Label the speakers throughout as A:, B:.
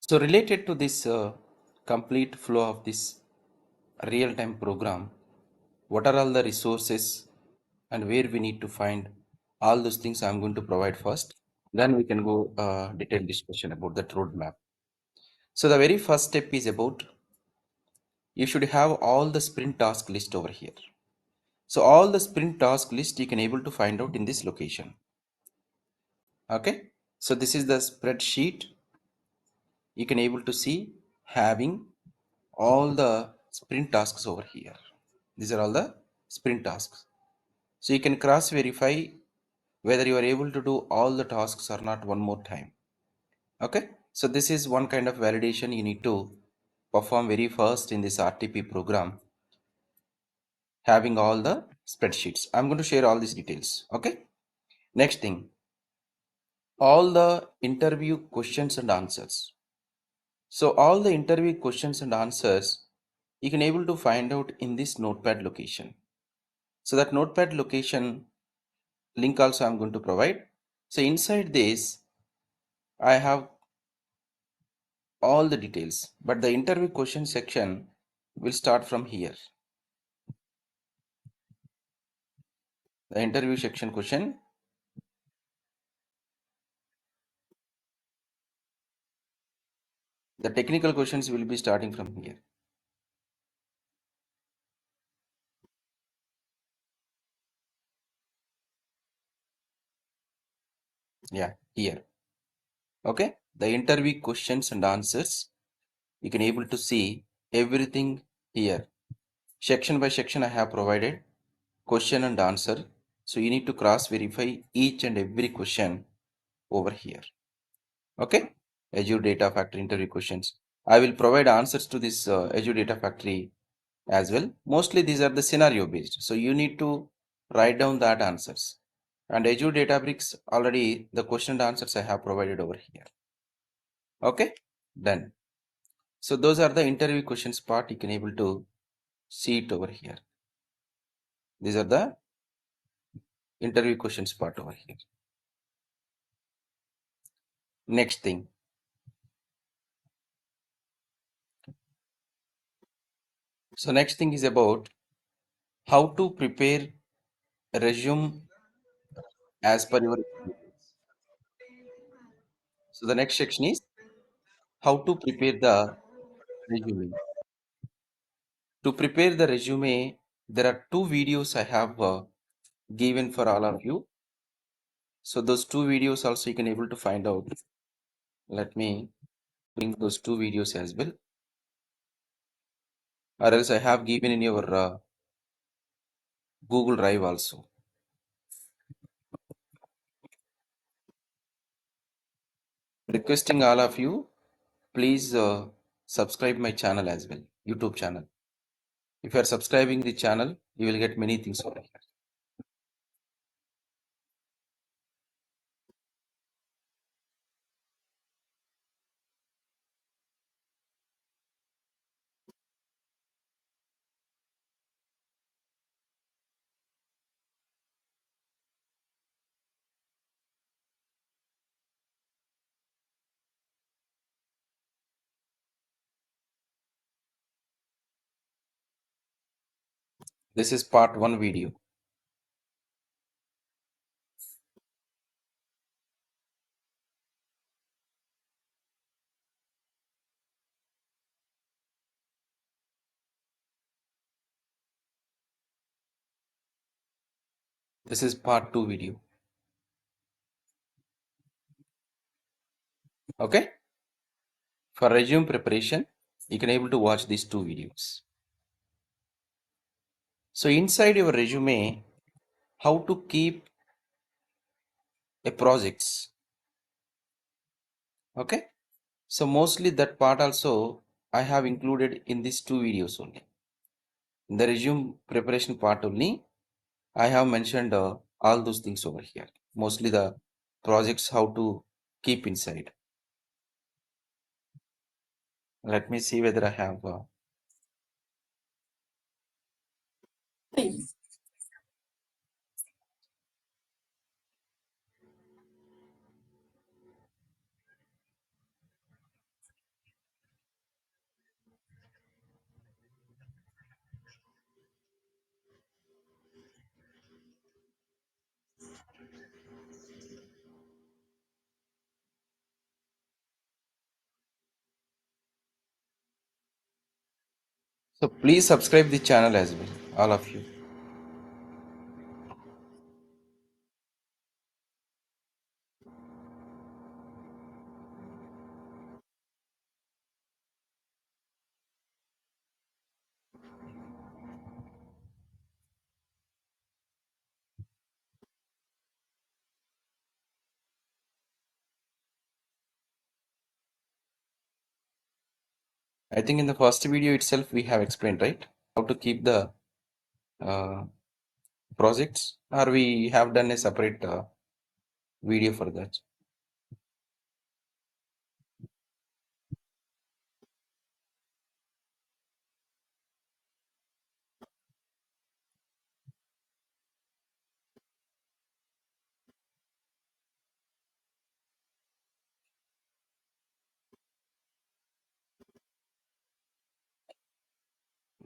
A: So related to this complete flow of this real-time program, what are all the resources and where we need to find all those things I'm going to provide first. Then we can go detailed discussion about that roadmap. So the very first step is about you should have all the sprint task list over here. So all the sprint task list you can able to find out in this location. Okay. So this is the spreadsheet. You can able to see having all the sprint tasks over here. These are all the sprint tasks. So you can cross verify whether you are able to do all the tasks or not one more time. Okay. So this is one kind of validation you need to perform very first in this RTP program, having all the spreadsheets. I'm going to share all these details. Okay. Next thing, all the interview questions and answers. So all the interview questions and answers you can able to find out in this notepad location. So that notepad location link also I'm going to provide. So inside this I have all the details, but the interview question section will start from here. The interview section question, the technical questions will be starting from here. Yeah, here. Okay, the interview questions and answers, you can able to see everything here. Section by section I have provided question and answer. So you need to cross verify each and every question over here. Okay, Azure Data Factory interview questions. I will provide answers to this Azure Data Factory as well. Mostly these are the scenario based. So you need to write down that answers. And Azure Databricks already the question and answers I have provided over here. Okay, done. So those are the interview questions part. You can able to see it over here. These are the interview questions part over here. Next thing. So next thing is about how to prepare a resume as per your experience. So the next section is how to prepare the resume. To prepare the resume, there are two videos I have given for all of you. So those two videos also you can able to find out. Let me bring those two videos as well. Or else I have given in your Google Drive also. Requesting all of you, please subscribe my channel as well, YouTube channel. If you are subscribing the channel, you will get many things over here. This is part 1 video. This is part 2 video. Okay. For resume preparation, you can able to watch these two videos. So inside your resume, how to keep a projects. Okay. So mostly that part also I have included in these two videos only. In the resume preparation part only, I have mentioned all those things over here. Mostly the projects how to keep inside. Let me see whether I have. So please subscribe the channel as well, all of you. I think in the first video itself we have explained, right? How to keep the uh, projects, or we have done a separate video for that.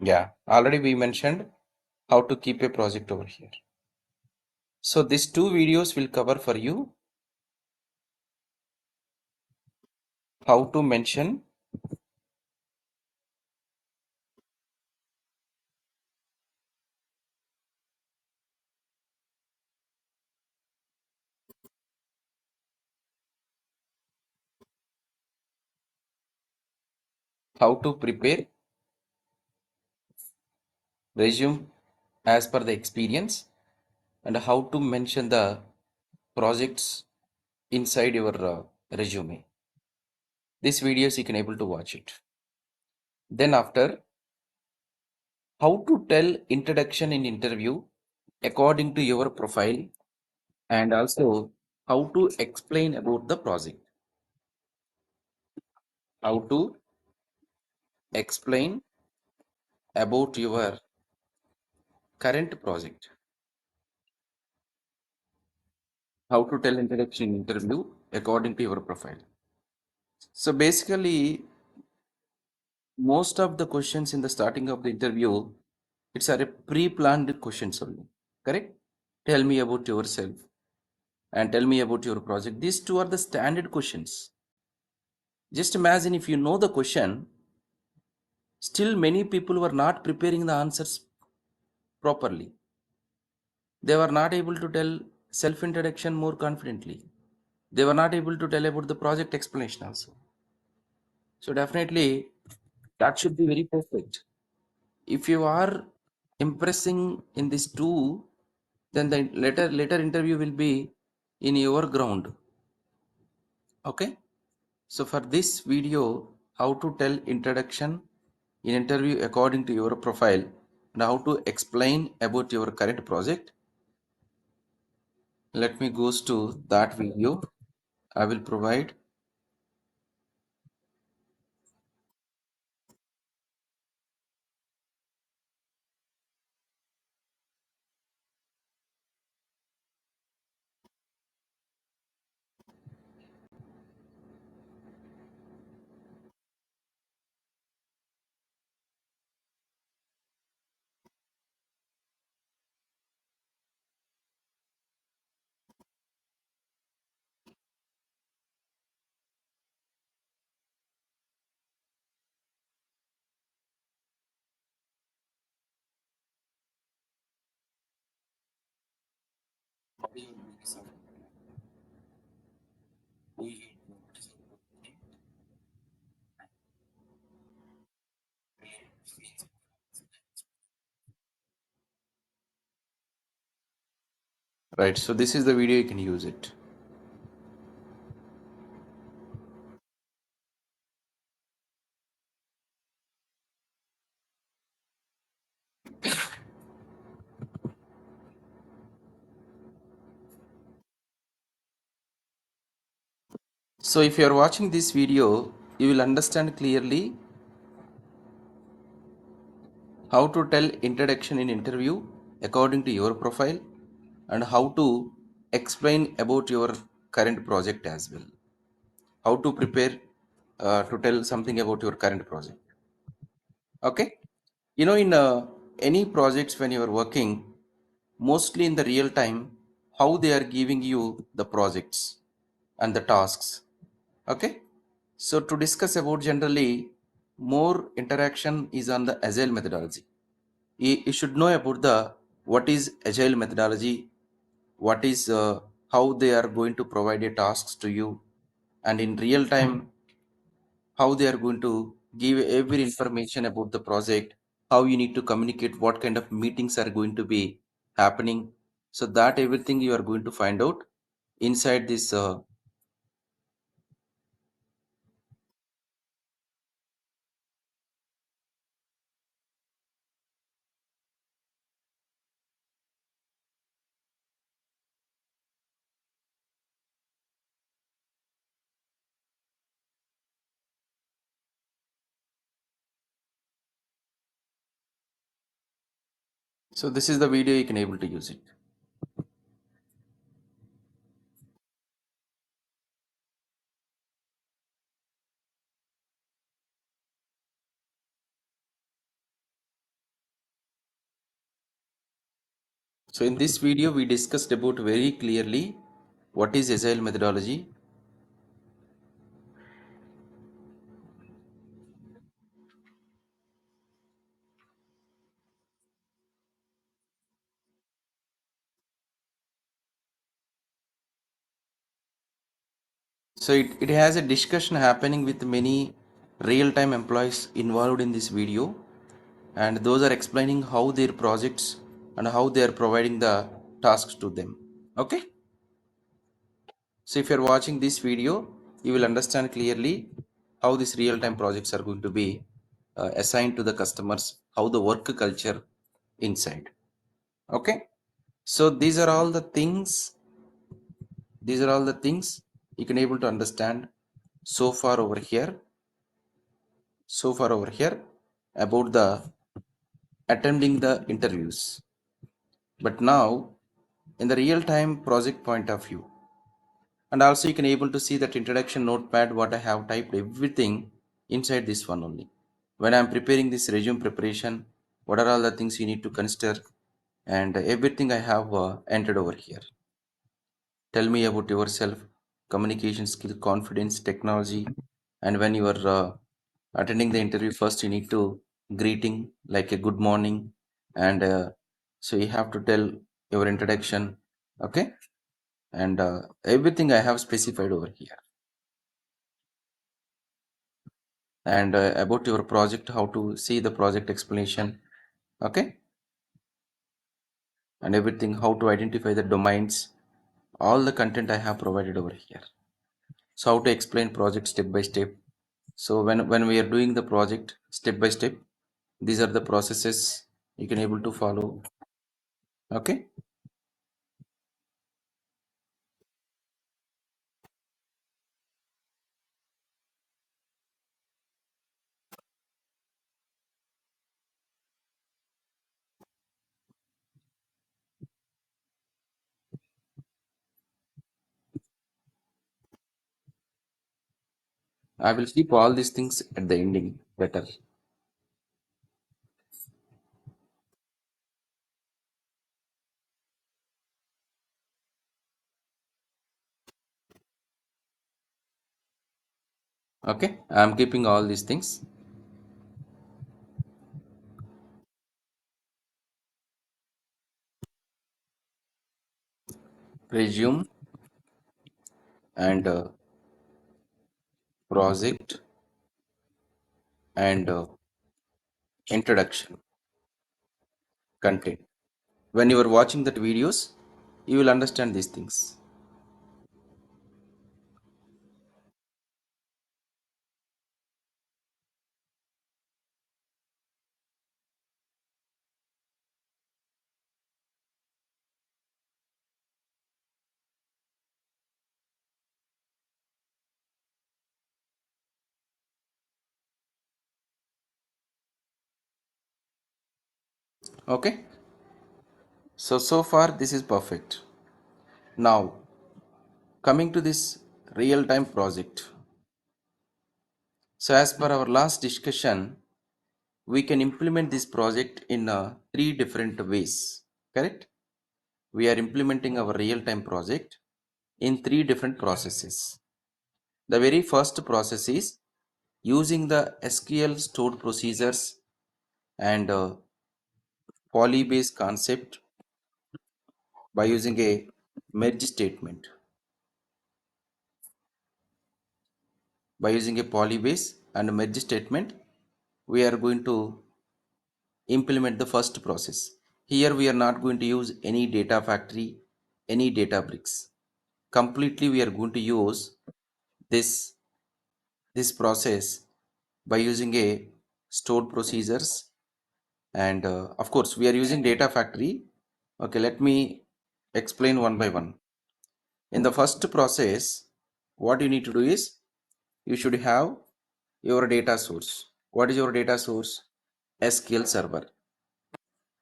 A: Yeah, already we mentioned how to keep a project over here. So these two videos will cover for you how to mention, how to prepare resume as per the experience, and how to mention the projects inside your resume. This videos you can able to watch it. Then after, how to tell introduction in interview according to your profile, and also how to explain about the project. How to explain about your current project. How to tell introduction in interview according to your profile. So basically, most of the questions in the starting of the interview, it's a pre-planned questions only. Correct? Tell me about yourself and tell me about your project. These two are the standard questions. Just imagine if you know the question, still many people were not preparing the answers properly. They were not able to tell self introduction more confidently. They were not able to tell about the project explanation also. So definitely that should be very perfect. If you are impressing in these two, then the later interview will be in your ground. Okay. So for this video, how to tell introduction in interview according to your profile and how to explain about your current project. Let me goes to that video. I will provide. Right. So this is the video, you can use it. So if you are watching this video, you will understand clearly how to tell introduction in interview according to your profile and how to explain about your current project as well. How to prepare to tell something about your current project. Okay. In any projects when you are working, mostly in the real time, how they are giving you the projects and the tasks. Okay. So to discuss about generally more interaction is on the Agile methodology. You should know about the what is Agile methodology, what is how they are going to provide a tasks to you, and in real time how they are going to give every information about the project, how you need to communicate, what kind of meetings are going to be happening. So that everything you are going to find out inside this. So this is the video you can able to use it. So in this video we discussed about very clearly what is Agile methodology. So it has a discussion happening with many real-time employees involved in this video, and those are explaining how their projects and how they are providing the tasks to them. Okay, so if you're watching this video, you will understand clearly how these real-time projects are going to be assigned to the customers, how the work culture inside. Okay, so these are all the things you can able to understand so far over here, about the attending the interviews. But now in the real time project point of view, and also you can able to see that introduction notepad what I have typed everything inside this one only. When I'm preparing this resume preparation, what are all the things you need to consider, and everything I have entered over here. Tell me about yourself, communication skill, confidence, technology. And when you are attending the interview, first you need to greeting like a good morning, and so you have to tell your introduction. Okay, and everything I have specified over here, and about your project, how to see the project explanation. Okay, and everything, how to identify the domains, all the content I have provided over here. So how to explain project step by step. So when we are doing the project step by step, these are the processes you can able to follow. Okay, I will keep all these things at the ending better. Okay, I am keeping all these things. Resume and project and introduction content. When you are watching that videos, you will understand these things. Okay, so far this is perfect. Now coming to this real time project. So as per our last discussion, we can implement this project in three different ways. Correct? We are implementing our real time project in three different processes. The very first process is using the SQL stored procedures and poly based concept by using a merge statement. By using a poly base and merge statement, we are going to implement the first process. Here we are not going to use any data factory, any data bricks. Completely we are going to use this this process by using a stored procedures and of course we are using data factory. Okay, let me explain one by one. In the first process, what you need to do is you should have your data source. What is your data source? SQL server.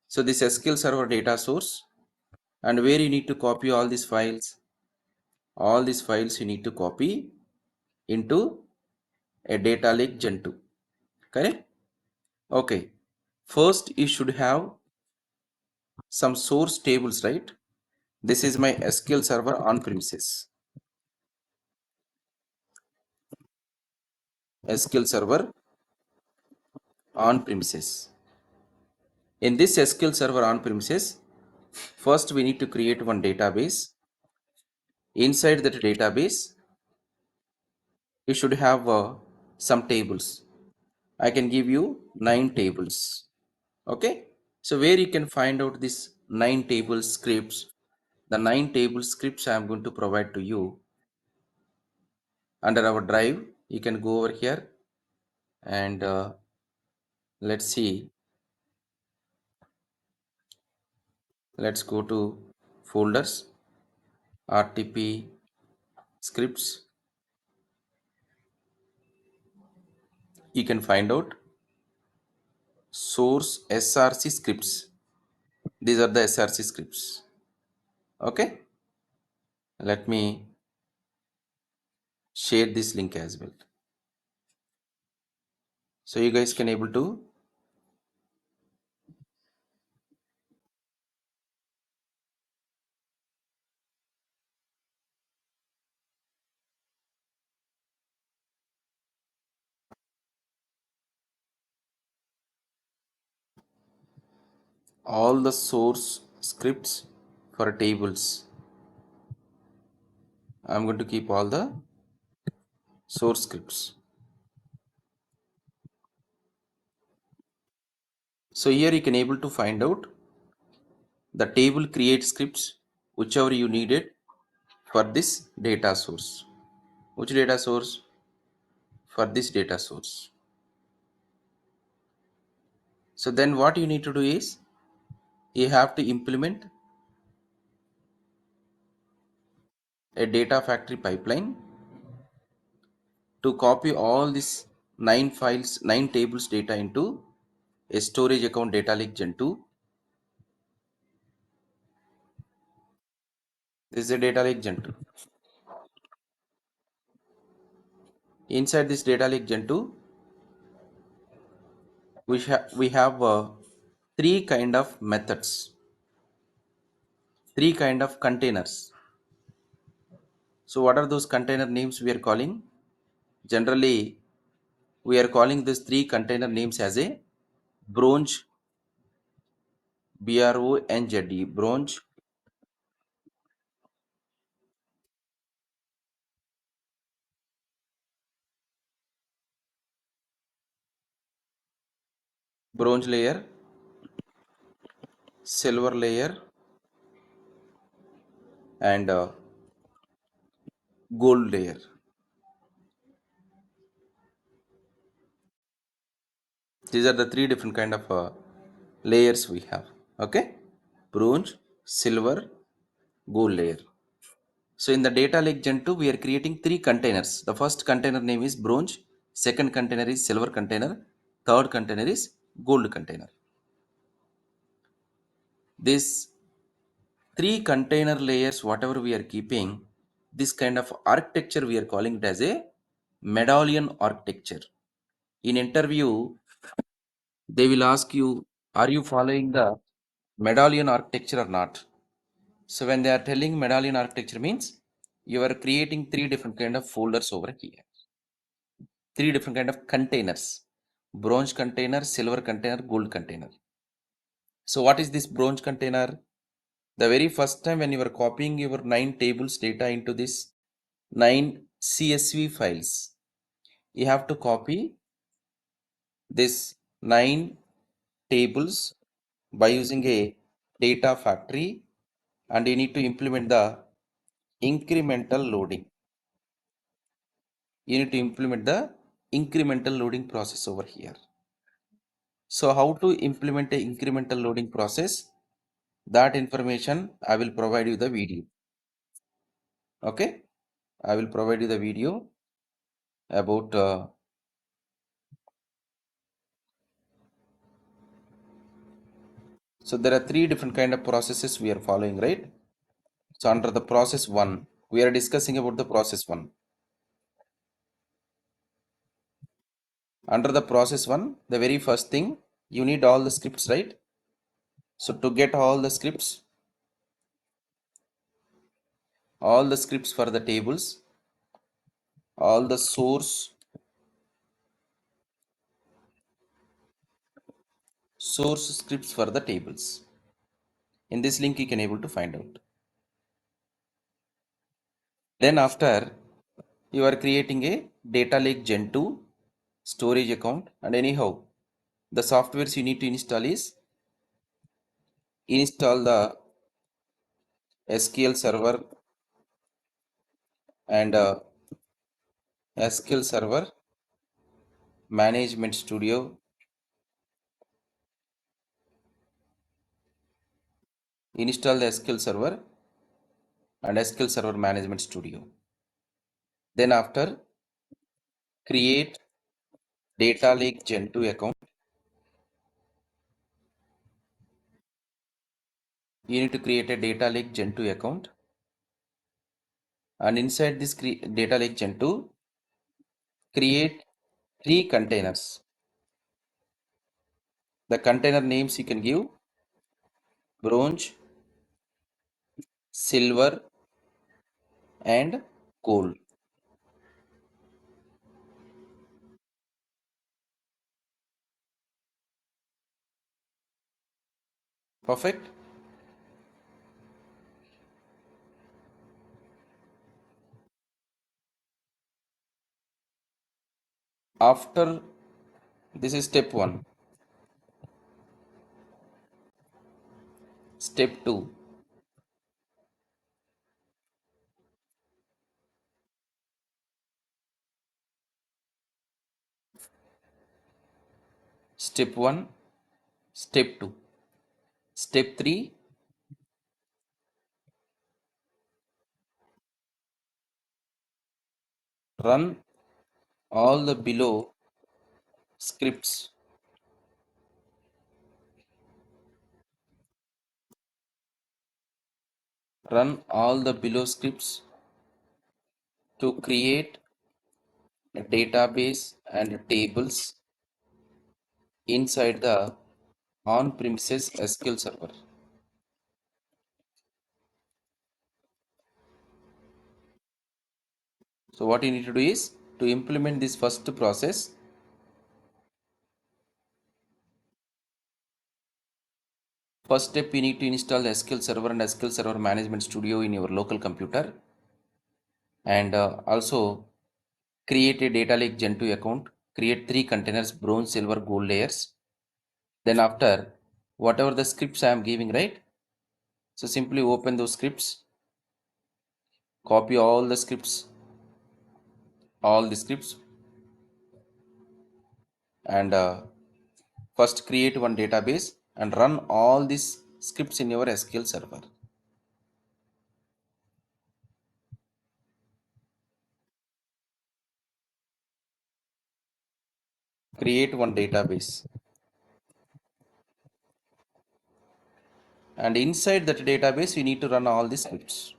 A: So this SQL server data source, and where you need to copy all these files. All these files you need to copy into a data lake Gen2. Correct? Okay. First you should have some source tables, right? This is my SQL server on premises. SQL server on premises. In this SQL server on premises, first we need to create one database. Inside that database, you should have some tables. I can give you 9 tables. Okay. So where you can find out this 9 table scripts, the 9 table scripts I am going to provide to you under our drive. You can go over here and let's see. Let's go to folders, RTP scripts. You can find out source SRC scripts. These are the SRC scripts. Okay. Let me share this link as well. So you guys can able to all the source scripts for tables. I'm going to keep all the source scripts. So here you can able to find out the table create scripts whichever you needed for this data source. Which data source? For this data source. So then what you need to do is you have to implement a data factory pipeline to copy all these 9 files, 9 tables data into a storage account data lake Gen2. This is a data lake Gen2. Inside this data lake Gen2, we have 3 kind of methods, 3 kind of containers. So what are those container names we are calling? Generally, we are calling these 3 container names as a bronze, BRONZE, bronze layer, silver layer, and gold layer. These are the 3 different kind of layers we have. Okay, bronze, silver, gold layer. So in the data lake Gen2, we are creating 3 containers. The first container name is bronze, second container is silver container, third container is gold container. These 3 container layers, whatever we are keeping, this kind of architecture we are calling it as a medallion architecture. In interview, they will ask you, are you following the medallion architecture or not? So when they are telling medallion architecture means you are creating 3 different kind of folders over here. three different kind of containers: bronze container, silver container, gold container. So what is this bronze container? The very first time when you are copying your 9 tables data into this 9 CSV files, you have to copy this 9 tables by using a data factory, and you need to implement the incremental loading. You need to implement the incremental loading process over here. So how to implement a incremental loading process? That information I will provide you the video. Okay, I will provide you the video about so there are three different kind of processes we are following, right? So under the process 1, we are discussing about the process 1. Under the process 1, the very first thing, you need all the scripts, right? So to get all the scripts for the tables, all the source scripts for the tables. In this link you can able to find out. Then after, you are creating a data lake gen 2 storage account, and anyhow the softwares you need to install is install the SQL server and SQL server management studio, install the SQL server and SQL server management studio. Then after, create data lake gen 2 account. You need to create a data lake gen 2 account, and inside this data lake gen 2, create 3 containers. The container names you can give bronze, silver and gold. Perfect. After this is step 1. Step 2, step 1, step 2, step 3, run all the below scripts. Run all the below scripts to create a database and tables inside the on-premises SQL server. So what you need to do is to implement this first process. First step, you need to install the SQL server and SQL server management studio in your local computer, and also create a data lake gen 2 account. Create 3 containers: bronze, silver, gold layers. Then after, whatever the scripts I am giving, right? So simply open those scripts, copy all the scripts, and first create one database and run all these scripts in your SQL server. Create one database, and inside that database you need to run all the scripts.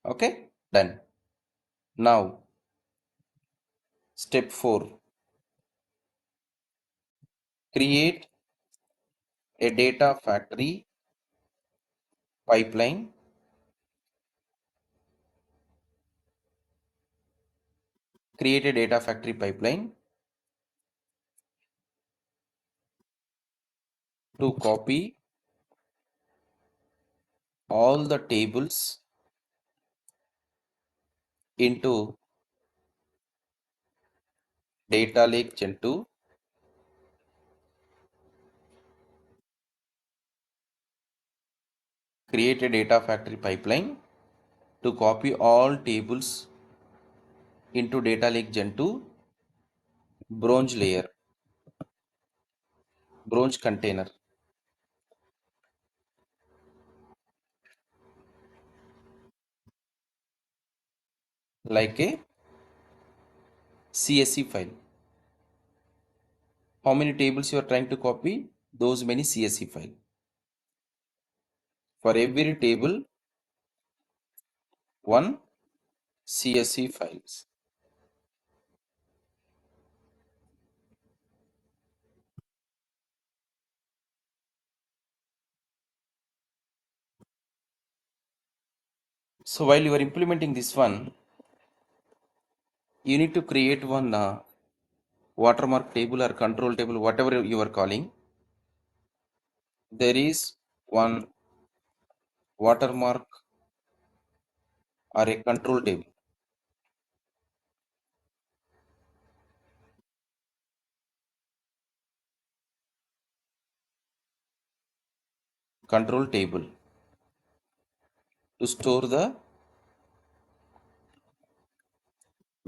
A: Okay, done. Now step 4, create a data factory pipeline create a data factory pipeline to copy all the tables into data lake gen 2, create a data factory pipeline to copy all tables into data lake gen 2 bronze layer, bronze container, like a CSV file. How many tables you are trying to copy? Those many CSV file. For every table, one CSV files. So while you are implementing this one, you need to create one watermark table or control table, whatever you are calling. There is one watermark or a control table. Control table to store the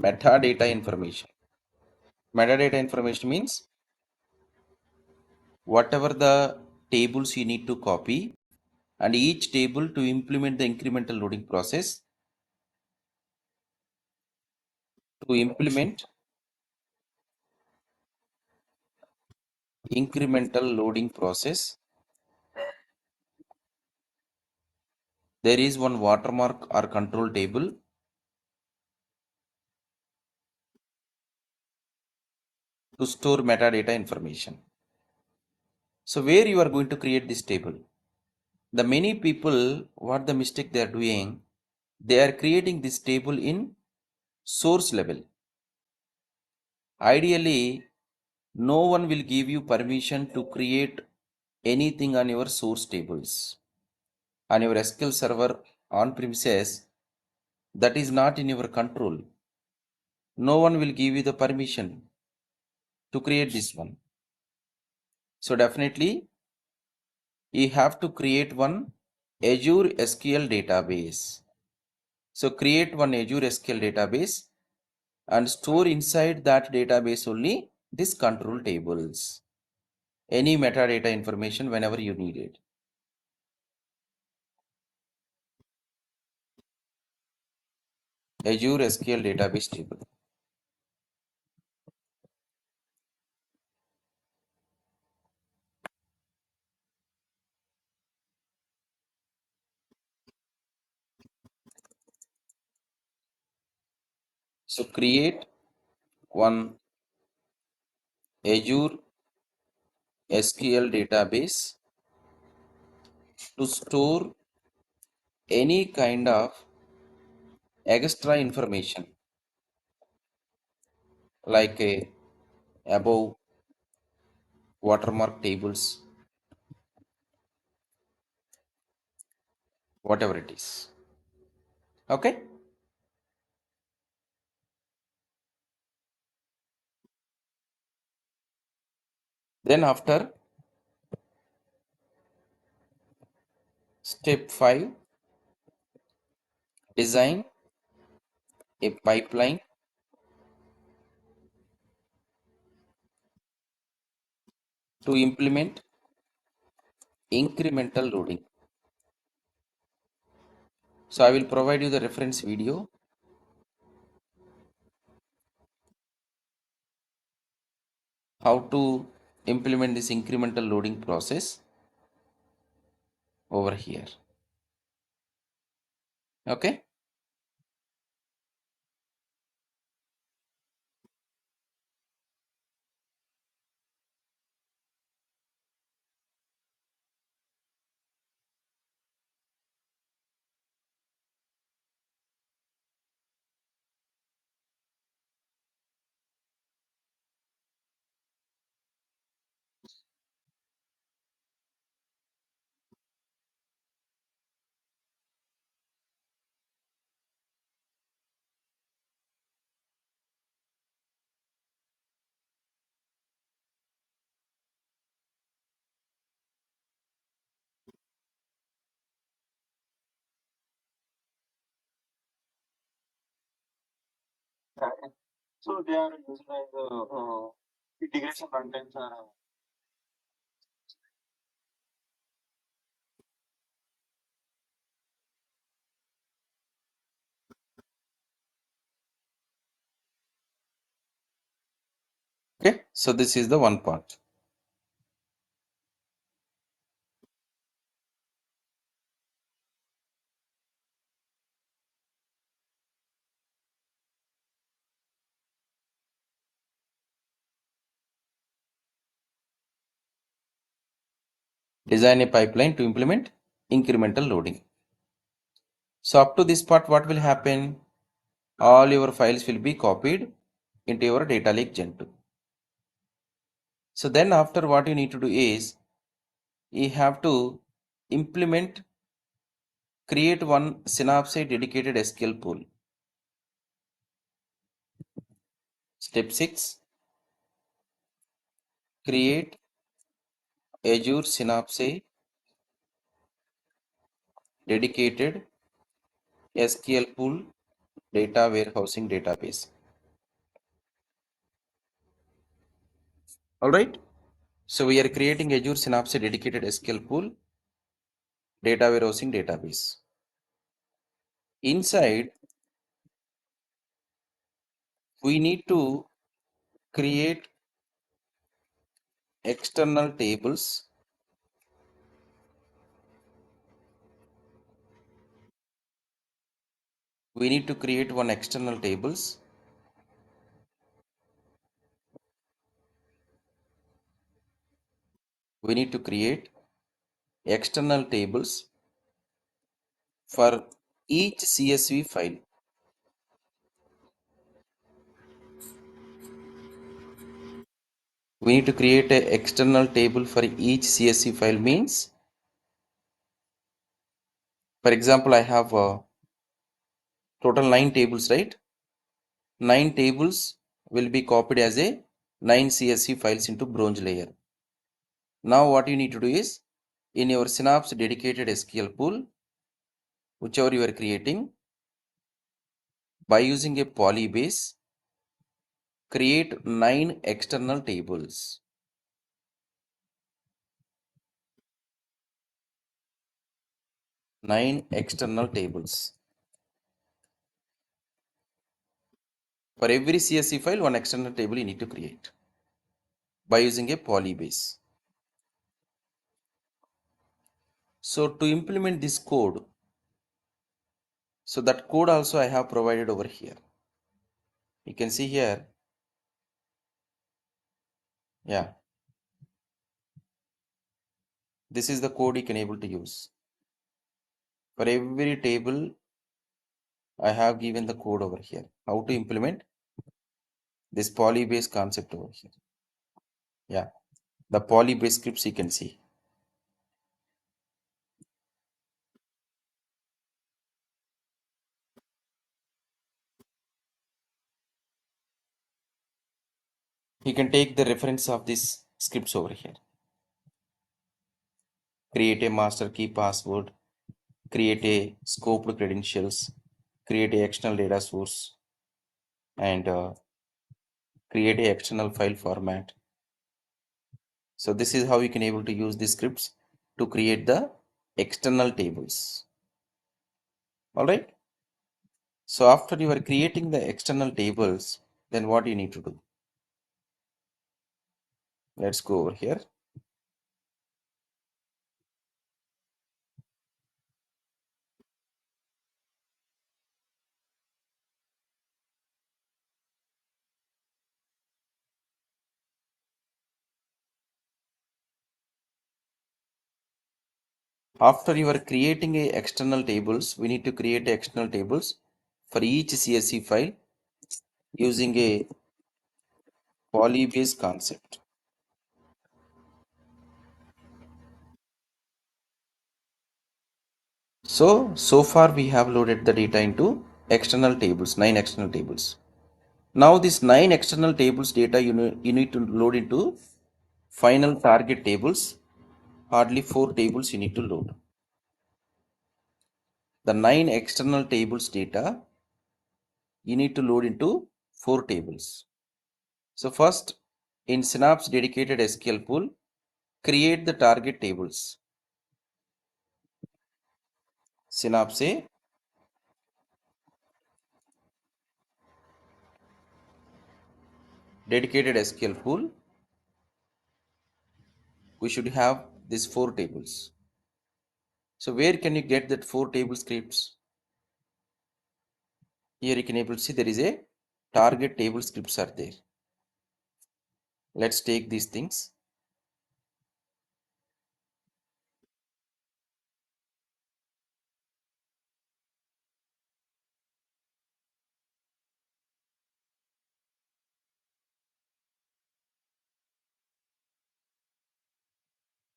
A: metadata information. Metadata information means whatever the tables you need to copy, and each table to implement the incremental loading process. To implement incremental loading process, there is one watermark or control table to store metadata information. So where you are going to create this table? The many people, what the mistake they are doing, they are creating this table in source level. Ideally, no one will give you permission to create anything on your source tables. On your SQL server on premises, that is not in your control. No one will give you the permission to create this one. So definitely you have to create one Azure SQL database. So create one Azure SQL database and store inside that database only these control tables. Any metadata information whenever you need it. Azure SQL database table. So create one Azure SQL database to store any kind of extra information like a above watermark tables, whatever it is. Okay. Then after step 5, design a pipeline to implement incremental loading. So I will provide you the reference video how to implement this incremental loading process over here. Okay. Okay, so this is the one part. Design a pipeline to implement incremental loading. So up to this part, what will happen? All your files will be copied into your data lake Gen2. So then after, what you need to do is you have to implement, create one Synapse dedicated SQL pool. Step 6, create Azure Synapse dedicated SQL pool data warehousing database. All right. So we are creating Azure Synapse dedicated SQL pool data warehousing database. Inside, we need to create external tables. We need to create one external tables. We need to create external tables for each CSV file. We need to create an external table for each CSV file means, for example, I have total 9 tables, right? 9 tables will be copied as a 9 CSV files into bronze layer. Now what you need to do is, in your Synapse dedicated SQL pool, whichever you are creating, by using a polybase, create 9 external tables. 9 external tables. For every CSV file, one external table you need to create by using a polybase. So to implement this code, so that code also I have provided over here. You can see here, yeah, this is the code you can able to use. For every table, I have given the code over here, how to implement this polybase concept over here. Yeah, the polybase scripts you can see. You can take the reference of these scripts over here. Create a master key password, create a scoped credentials, create a external data source, and create a external file format. So this is how you can able to use these scripts to create the external tables. All right. So after you are creating the external tables, then what you need to do? Let's go over here. After you are creating a external tables, we need to create external tables for each CSV file using a polybase concept. So far we have loaded the data into external tables, 9 external tables. Now this 9 external tables data you need to load into final target tables. Hardly 4 tables you need to load. The 9 external tables data you need to load into 4 tables. So first, in Synapse dedicated SQL pool, create the target tables. Synapse dedicated SQL pool, we should have these 4 tables. So where can you get that 4 table scripts? Here you can able to see there is a target table scripts are there. Let's take these things.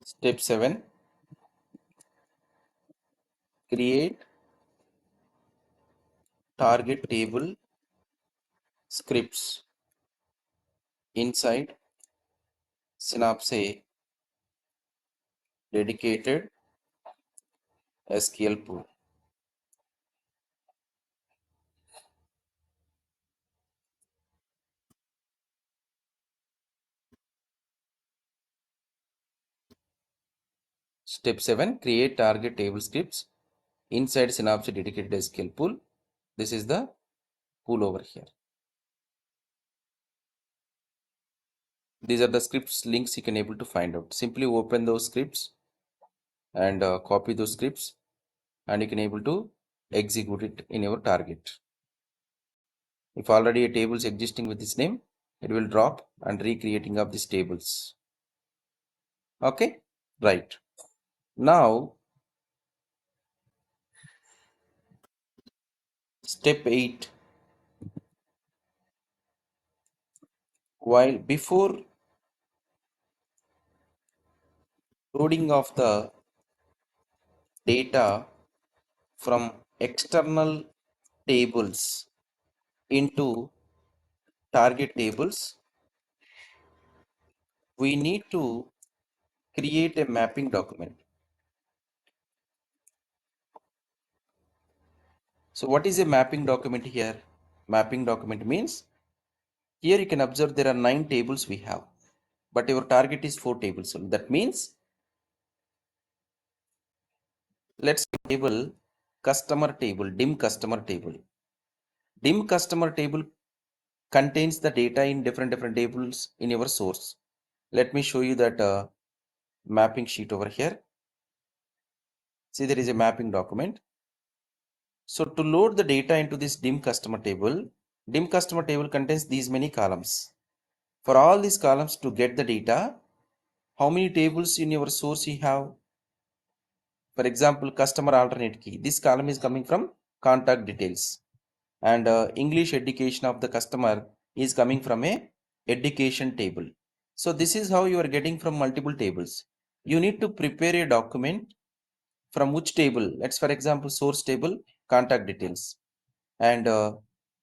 A: Step 7, create target table scripts inside Synapse dedicated SQL pool. Step 7, create target table scripts inside Synapse dedicated SQL pool. This is the pool over here. These are the scripts links you can able to find out. Simply open those scripts and copy those scripts, and you can able to execute it in your target. If already a table is existing with this name, it will drop and recreating of these tables. Okay, right. Now step 8, while before loading of the data from external tables into target tables, we need to create a mapping document. So what is a mapping document here? Mapping document means here you can observe there are 9 tables we have, but your target is 4 tables. So that means let's table customer table, dim customer table. Dim customer table contains the data in different tables in your source. Let me show you that mapping sheet over here. See, there is a mapping document. So to load the data into this dim customer table contains these many columns. For all these columns to get the data, how many tables in your source you have? For example, customer alternate key. This column is coming from contact details, and English education of the customer is coming from a education table. So this is how you are getting from multiple tables. You need to prepare a document from which table. Let's for example source table, contact details, and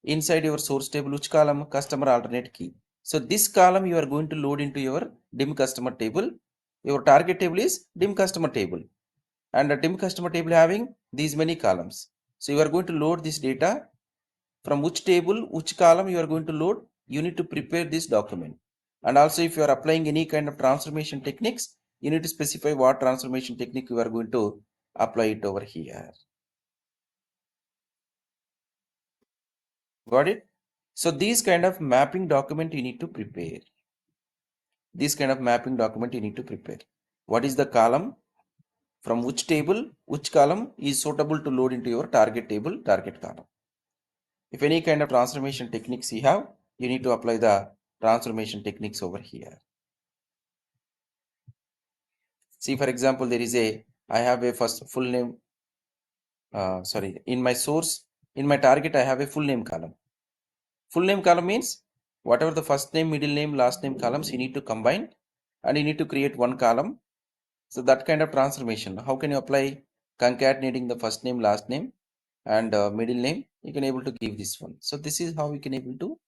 A: inside your source table which column? Customer alternate key. So this column you are going to load into your dim customer table. Your target table is dim customer table, and a dim customer table having these many columns. So you are going to load this data from which table, which column you are going to load. You need to prepare this document. And also if you are applying any kind of transformation techniques, you need to specify what transformation technique you are going to apply it over here. Got it? So these kind of mapping document you need to prepare. This kind of mapping document you need to prepare. What is the column? From which table, which column is suitable to load into your target table, target column. If any kind of transformation techniques you have, you need to apply the transformation techniques over here. See, for example, there is a, I have a first full name, in my source, in my target, I have a full name column. Full name column means whatever the first name, middle name, last name columns, you need to combine and you need to create one column. So that kind of transformation, how can you apply concatenating the first name, last name and middle name? You can able to give this one. So this is how we can able to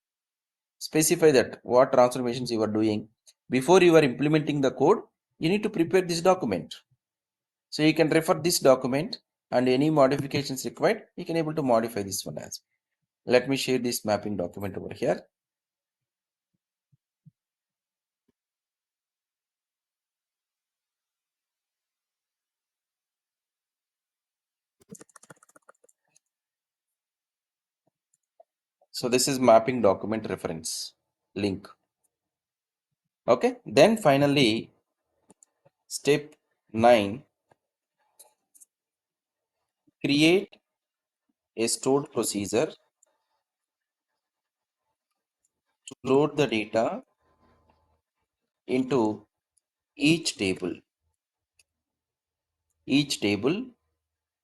A: specify that what transformations you are doing. Before you are implementing the code, you need to prepare this document. So you can refer this document, and any modifications required, you can able to modify this one as well. Let me share this mapping document over here. So this is mapping document reference link. Okay. Then finally, step 9, create a stored procedure to load the data into each table. Each table,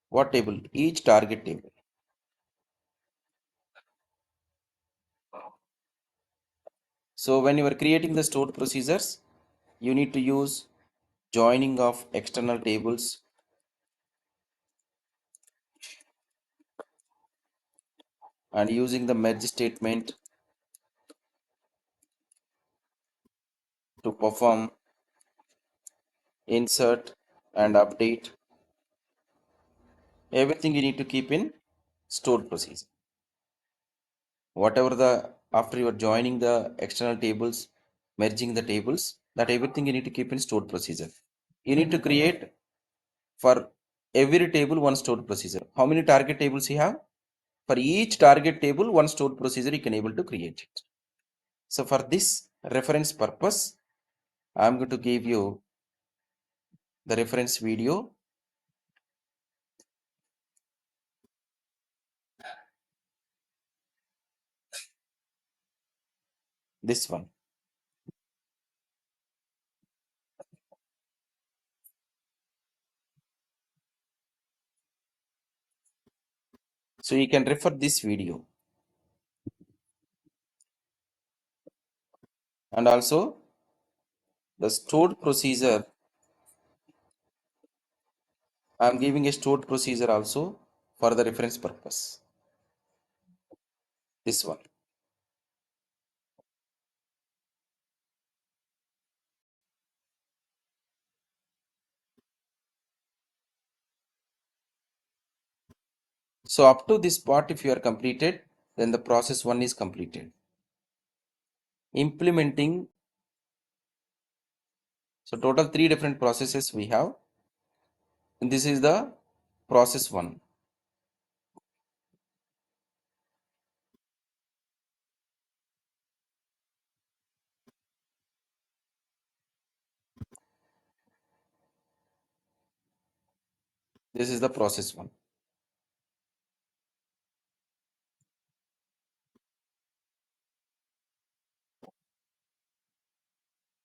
A: what table? Each target table. So when you are creating the stored procedures, you need to use joining of external tables and using the merge statement to perform insert and update. Everything you need to keep in stored procedure. Whatever the after you are joining the external tables, merging the tables, that everything you need to keep in stored procedure. You need to create for every table one stored procedure. How many target tables you have? For each target table one stored procedure you can able to create it. So for this reference purpose, I am going to give you the reference video. This one. So you can refer this video. And also the stored procedure, I am giving a stored procedure also for the reference purpose. This one. So up to this part, if you are completed, then the process 1 is completed. Implementing. So total 3 different processes we have. And this is the process 1. This is the process 1.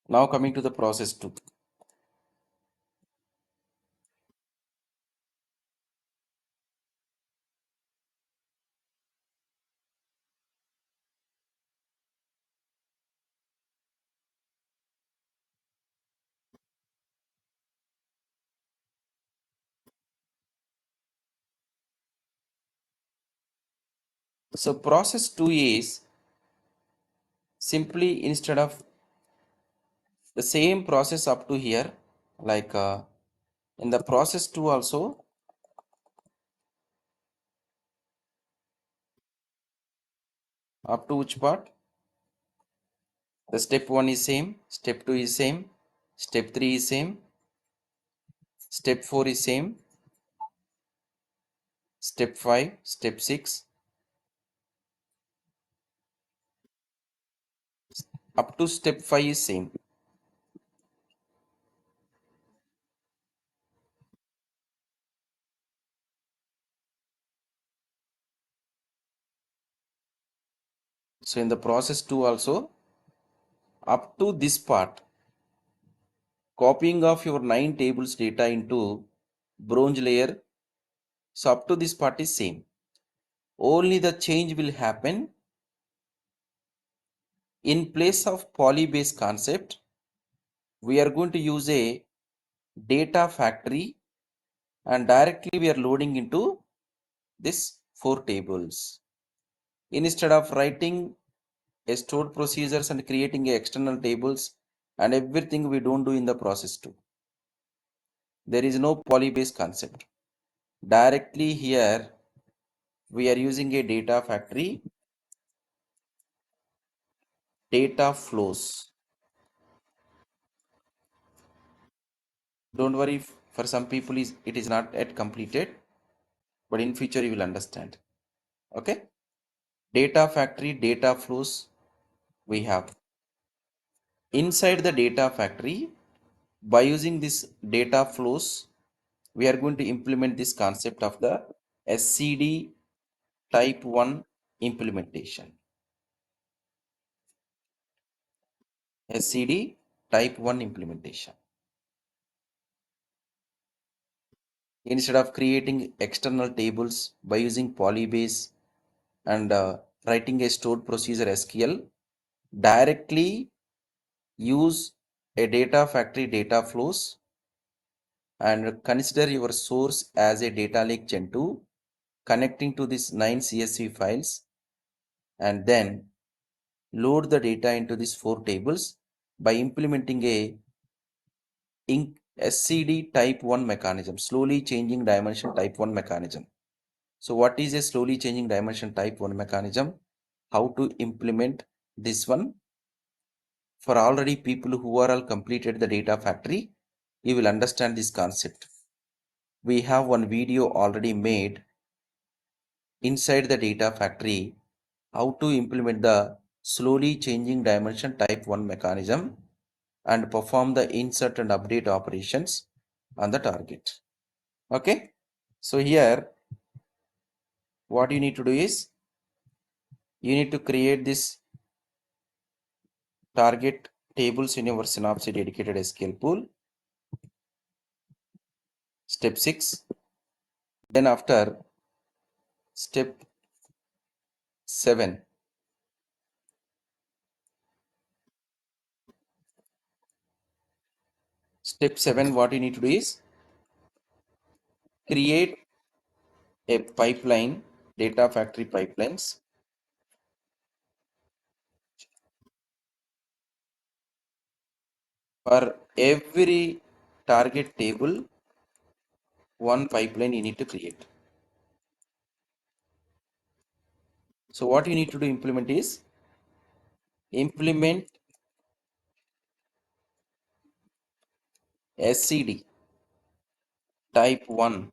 A: Now coming to the process 2. So process 2 is simply instead of the same process up to here, like in the process 2 also, up to which part? The step 1 is same, step 2 is same, step 3 is same, step 4 is same, step 5, step 6, up to step 5 is same. So in the process 2 also, up to this part, copying of your 9 tables data into bronze layer. So up to this part is same. Only the change will happen in place of polybase concept. We are going to use a data factory and directly we are loading into this 4 tables. Instead of writing a stored procedures and creating external tables and everything we don't do in the process 2. There is no polybase concept. Directly here we are using a data factory, data flows. Don't worry, for some people it is not yet completed, but in future you will understand. Okay, data factory, data flows we have. Inside the data factory, by using this data flows, we are going to implement this concept of the SCD type 1 implementation. SCD type 1 implementation. Instead of creating external tables by using polybase and writing a stored procedure SQL, directly use a data factory data flows and consider your source as a data lake Gen 2 connecting to these 9 CSV files, and then load the data into these 4 tables by implementing a SCD type 1 mechanism, slowly changing dimension type 1 mechanism. So what is a slowly changing dimension type 1 mechanism? How to implement this one? For already people who are all completed the data factory, you will understand this concept. We have one video already made inside the data factory, how to implement the slowly changing dimension type 1 mechanism and perform the insert and update operations on the target. Okay, so here what you need to do is you need to create this target tables in your Synapse dedicated SQL pool. Step 6. Then after step 7, what you need to do is create a pipeline, data factory pipelines. For every target table, one pipeline you need to create. So what you need to do implement is implement SCD type 1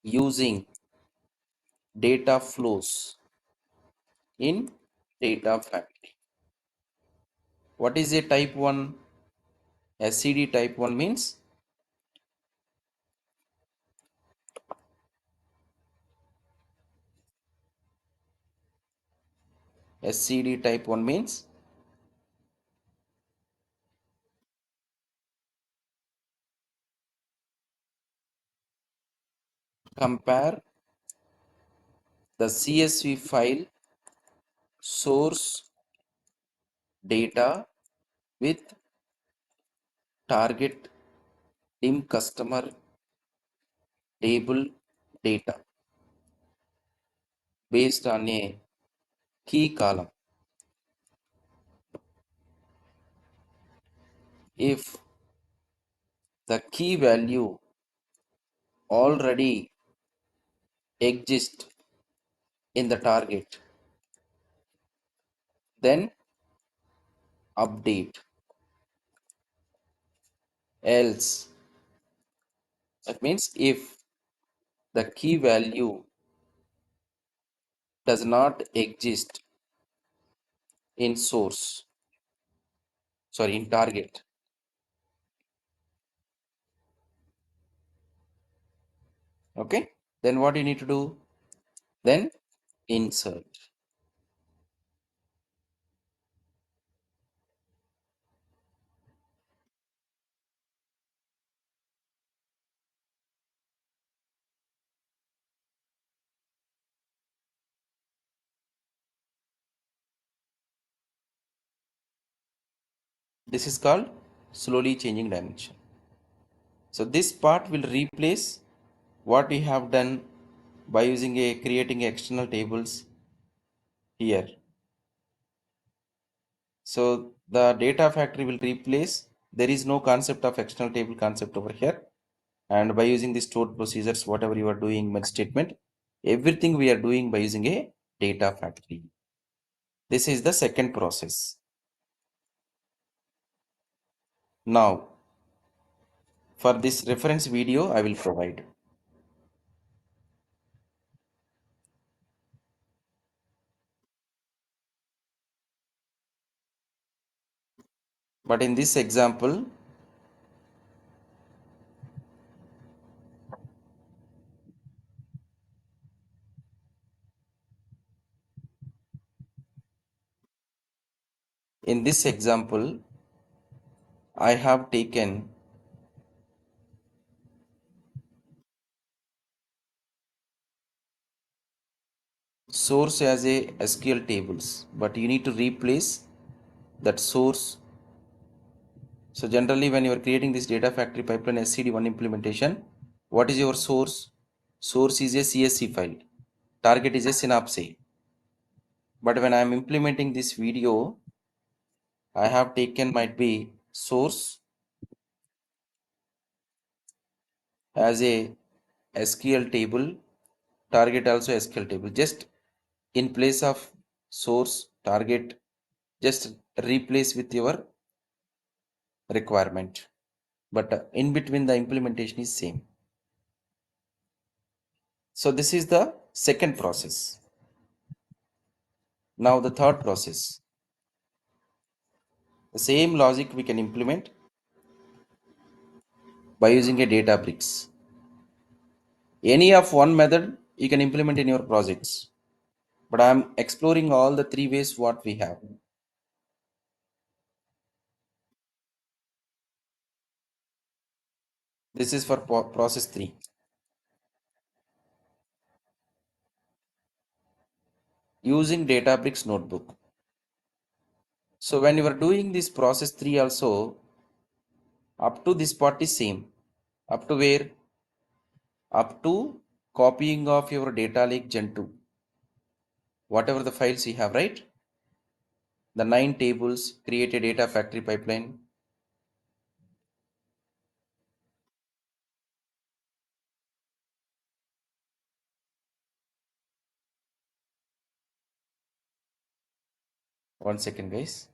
A: using data flows in data factory. What is a type 1? SCD type 1 means SCD type 1 means compare the CSV file source data with target dim customer table data based on a key column. If the key value already exists in the target, then update. Else, that means if the key value does not exist in source, sorry, in target, okay, then what you need to do? Then insert. This is called slowly changing dimension. So this part will replace what we have done by using a creating external tables here. So the data factory will replace, there is no concept of external table concept over here, and by using the stored procedures whatever you are doing merge statement, Everything we are doing by using a data factory. This is the second process. Now, for this reference video, I will provide. But in this example, in this example, I have taken source as a SQL tables, but you need to replace that source. So generally when you are creating this data factory pipeline SCD1 implementation, what is your source? Source is a CSV file. Target is a synapse. But when I am implementing this video, I have taken might be source as a SQL table, target also SQL table. Just in place of source, target, just replace with your requirement. But in between the implementation is same. So this is the second process. Now the third process. The same logic we can implement by using a data bricks. Any of one method you can implement in your projects. But I am exploring all the three ways what we have. This is for process 3 using Databricks notebook. So when you are doing this process 3 also, up to this part is same. Up to where? Up to copying of your data lake gen 2. Whatever the files you have, right? The 9 tables, create a data factory pipeline. One second, guys.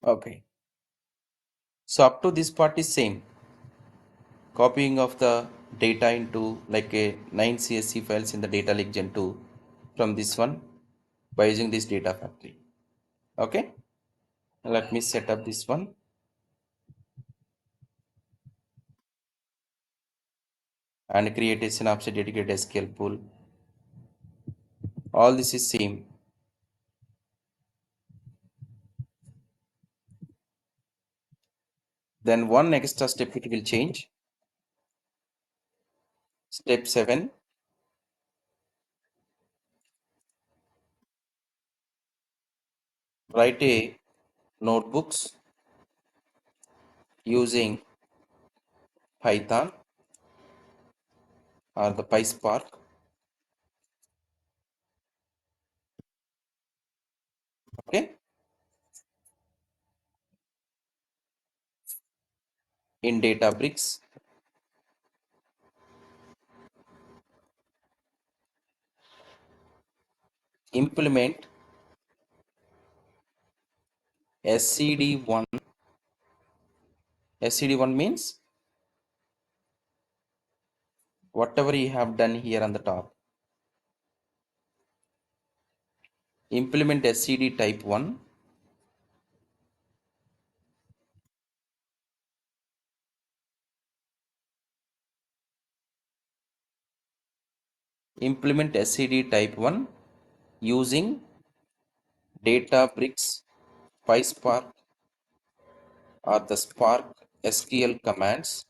A: Okay. So up to this part is same. Copying of the data into like a 9 CSV files in the data lake gen 2 from this one by using this data factory. Okay. Let me set up this one and create a synapse dedicated SQL pool. All this is same. Then one extra step it will change. Step 7, write a notebooks using Python or the PySpark. Okay. In Databricks, implement SCD1. SCD1 means whatever you have done here on the top. Implement SCD type 1. Implement SCD type 1 using Databricks, PySpark, or the Spark SQL commands.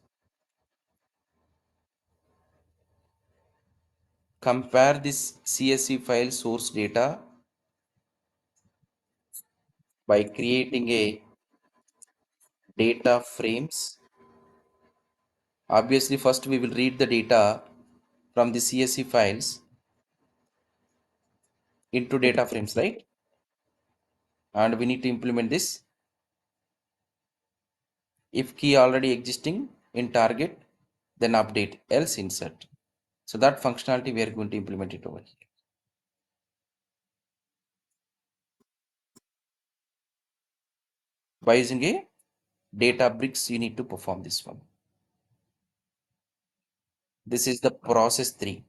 A: Compare this CSV file source data by creating a data frames. Obviously, first we will read the data from the CSV files into data frames, right? And we need to implement this. If key already existing in target, then update, else insert. So that functionality we are going to implement it over here. By using a Databricks, you need to perform this one. This is the process 3.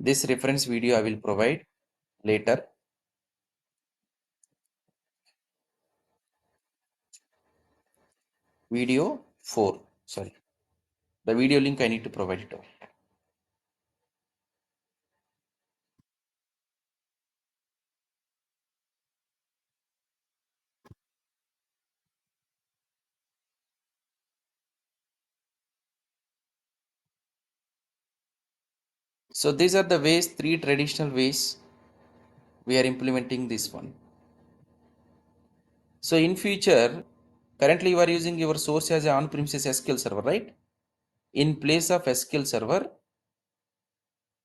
A: This reference video I will provide later. Video 4. Sorry. The video link I need to provide it over. So these are the ways, 3 traditional ways we are implementing this one. So in future, currently you are using your source as an on-premises SQL server, right? In place of SQL server,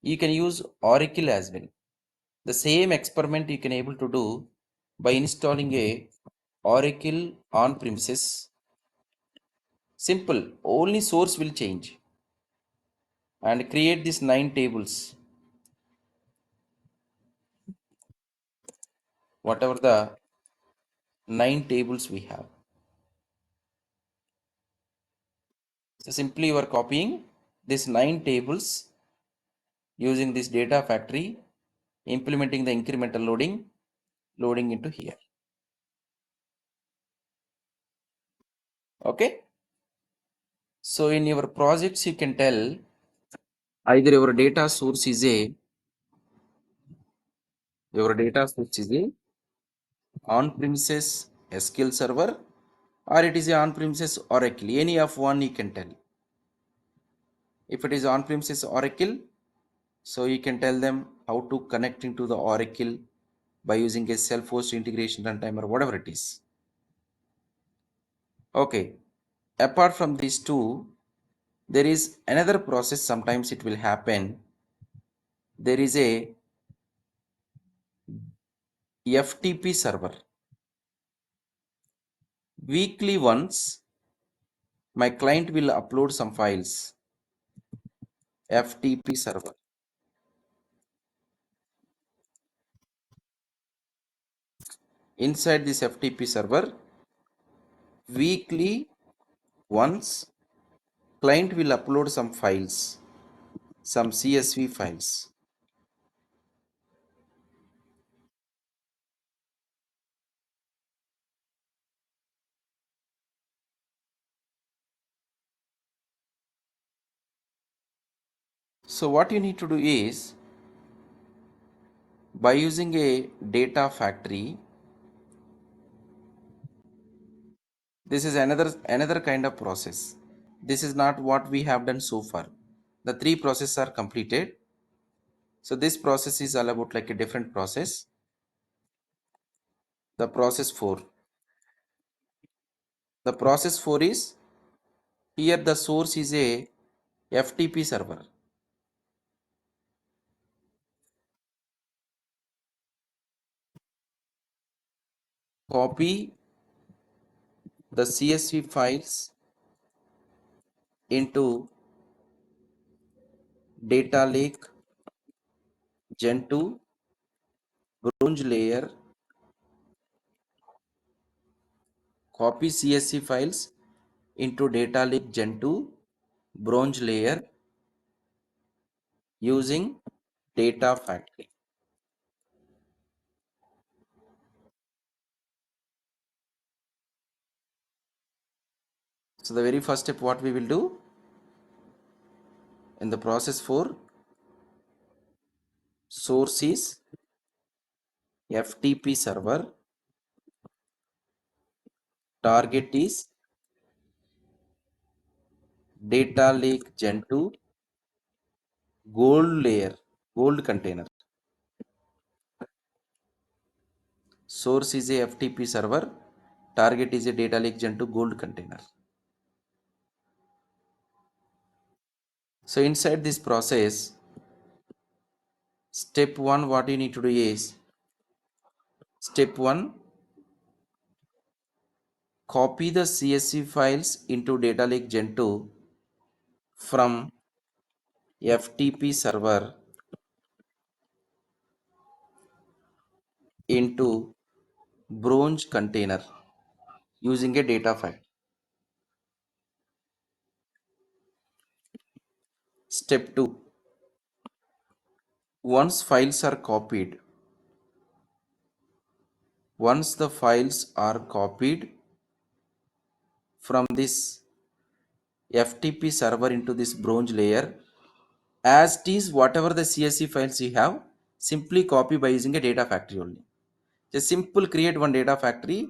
A: you can use Oracle as well. The same experiment you can able to do by installing a Oracle on-premises. Simple, only source will change and create these 9 tables. Whatever the 9 tables we have. So simply you are copying these 9 tables using this data factory, implementing the incremental loading into here. Okay. So in your projects, you can tell either your data source is a on-premises SQL server or it is a on-premises Oracle. Any of one you can tell. If it is on-premises Oracle, so you can tell them how to connect into the Oracle by using a self-host integration runtime or whatever it is. Okay. Apart from these two, there is another process. Sometimes it will happen. There is a FTP server. Weekly once, my client will upload some files. FTP server. Inside this FTP server, weekly once, client will upload some files, some CSV files. So what you need to do is, by using a data factory, this is another kind of process. This is not what we have done so far. The 3 processes are completed. So this process is all about like a different process. The process 4. The process 4 is, here the source is a FTP server. copy the CSV files into data lake gen 2 bronze layer, copy CSV files into data lake gen 2 bronze layer using data factory. So the very first step what we will do in the process for source is FTP server, target is data lake gen 2 gold layer, gold container. Source is a FTP server, target is a data lake gen 2 gold container. So inside this process, step 1 what you need to do is, step 1, copy the CSV files into data lake gen 2 from FTP server into bronze container using a data file. Step 2, once files are copied, once the files are copied from this FTP server into this bronze layer, as it is whatever the CSV files you have, simply copy by using a data factory only. Just simple create one data factory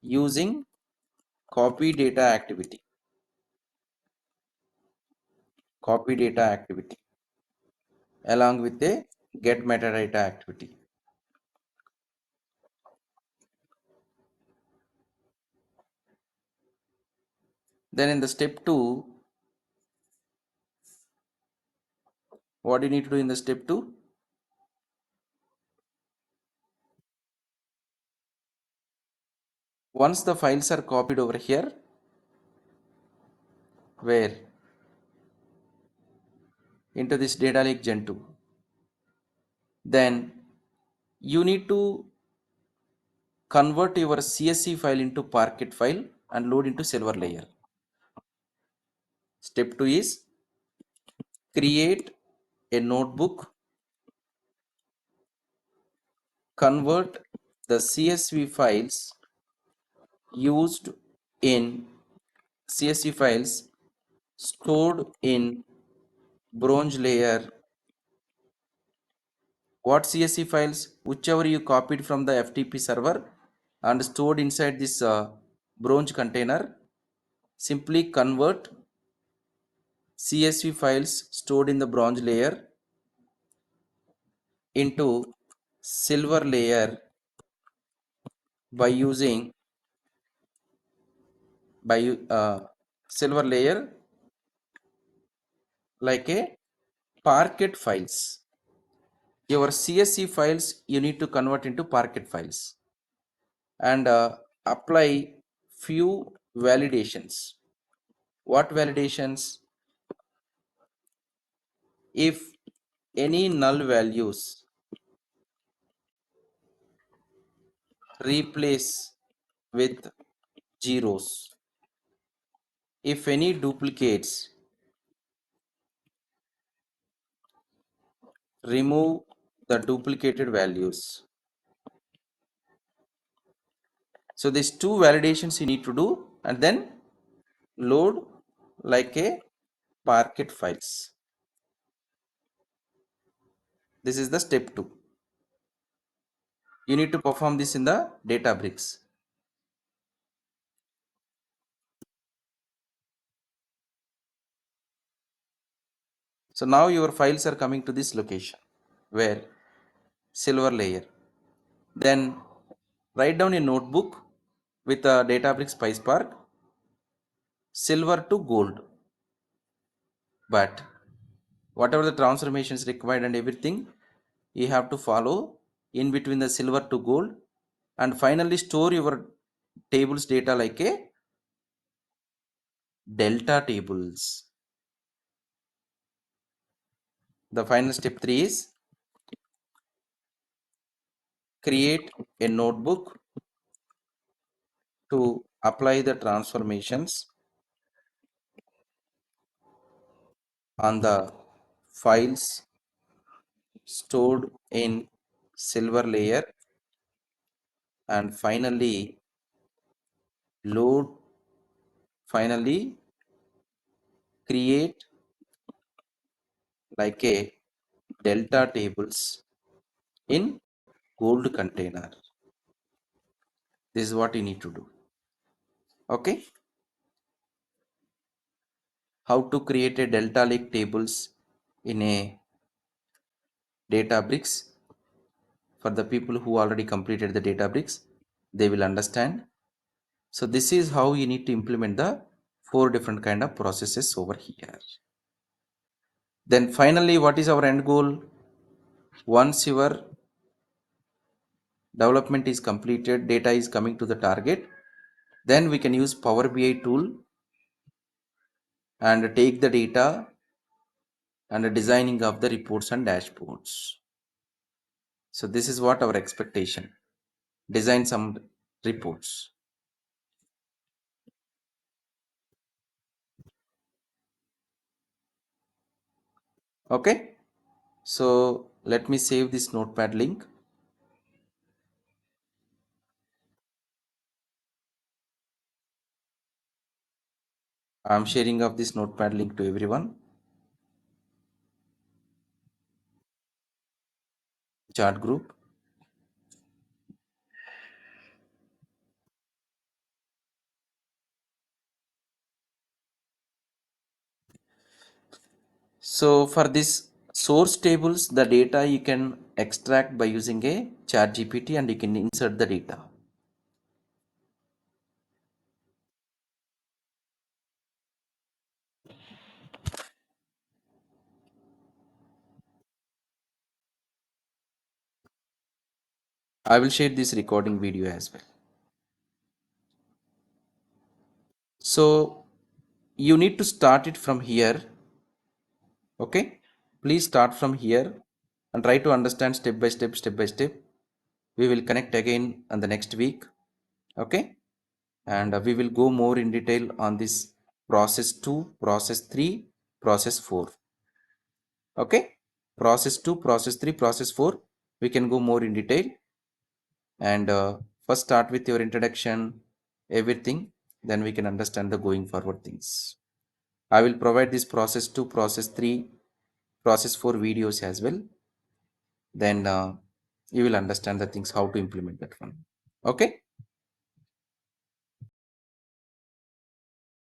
A: using copy data activity. Copy data activity along with a get metadata activity. Then in the step 2, what do you need to do in the step 2? Once the files are copied over here, where into this data lake gen 2, then you need to convert your CSV file into Parquet file and load into silver layer. Step 2 is create a notebook, convert the CSV files used in CSV files stored in bronze layer. What CSV files? Whichever you copied from the FTP server and stored inside this bronze container, simply convert CSV files stored in the bronze layer into silver layer by using silver layer like a Parquet files. Your CSV files you need to convert into Parquet files and apply few validations. What validations? If any null values replace with zeros, if any duplicates, remove the duplicated values. So these two validations you need to do and then load like a Parquet files. This is the step 2. You need to perform this in the Databricks. So now your files are coming to this location where silver layer. Then write down a notebook with a Databricks PySpark silver to gold. But whatever the transformations required and everything, you have to follow in between the silver to gold. and finally store your tables data like a delta tables. The final step 3 is create a notebook to apply the transformations on the files stored in silver layer, and load finally create like a delta tables in gold container. This is what you need to do. Okay, how to create a delta lake tables in a Databricks. For the people who already completed the Databricks, they will understand. So this is how you need to implement the 4 different kind of processes over here. Then finally, what is our end goal? Once your development is completed, data is coming to the target, then we can use Power BI tool and take the data and designing of the reports and dashboards. So this is what our expectation. Design some reports. Okay. So let me save this notepad link. I'm sharing of this notepad link to everyone. Chat group. So for this source tables, the data you can extract by using a chat GPT and you can insert the data. I will share this recording video as well. So you need to start it from here. Okay. Please start from here and try to understand step by step, step by step. We will connect again on the next week. Okay. And we will go more in detail on this process 2, process 3, process 4. Okay. Process 2, process 3, process 4. We can go more in detail. And first start with your introduction, everything. Then we can understand the going forward things. I will provide this process 2, process 3, process 4 videos as well. Then you will understand the things how to implement that one. Okay.